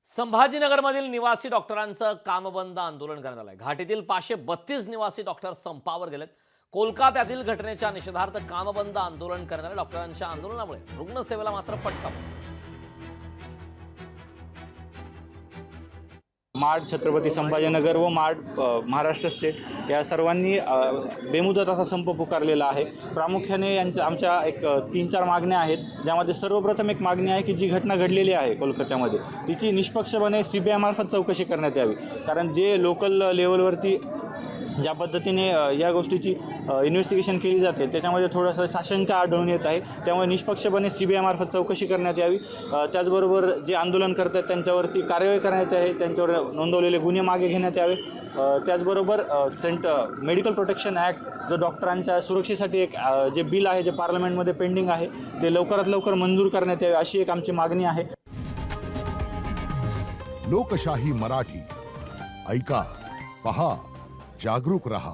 संभाजीनगरमधील निवासी डॉक्टरांचं कामबंद आंदोलन करण्यात आलंय. घाटीतील 532 निवासी डॉक्टर संपावर गेलेत. कोलकात्यातील घटनेच्या निषेधार्थ कामबंद आंदोलन करणाऱ्या डॉक्टरांच्या आंदोलनामुळे रुग्णसेवेला मात्र फटका बसला. माड, छत्रपती संभाजीनगर व माड, महाराष्ट्र स्टेट या सर्वांनी बेमुदत असा संप पुकारलेला आहे. प्रामुख्याने आमच्या एक 3-4 मागण्या आहेत, ज्यामध्ये सर्वप्रथम एक मागणी आहे की जी घटना घडलेली आहे कोलकात्यामध्ये तिची निष्पक्षपणे CBI मार्फत चौकशी करण्यात यावी. कारण जे लोकल लेवलवरती ज्या पद्धतीने या गोष्टीची इन्व्हेस्टिगेशन केली जाते त्याच्यामध्ये थोडंसं साशंका आढळून येत आहे. त्यामुळे निष्पक्षपणे CBI मार्फत चौकशी करण्यात यावी. त्याचबरोबर जे आंदोलन करतात त्यांच्यावरती कारवाई करण्यात यावी, त्यांच्यावर नोंदवलेले गुन्हे मागे घेण्यात यावे. त्याचबरोबर मेडिकल प्रोटेक्शन ॲक्ट जो डॉक्टरांच्या सुरक्षेसाठी एक जे बिल आहे जे पार्लमेंटमध्ये पेंडिंग आहे ते लवकरात लवकर मंजूर करण्यात यावे अशी एक आमची मागणी आहे. लोकशाही मराठी ऐका, पहा, जागरूक रहा.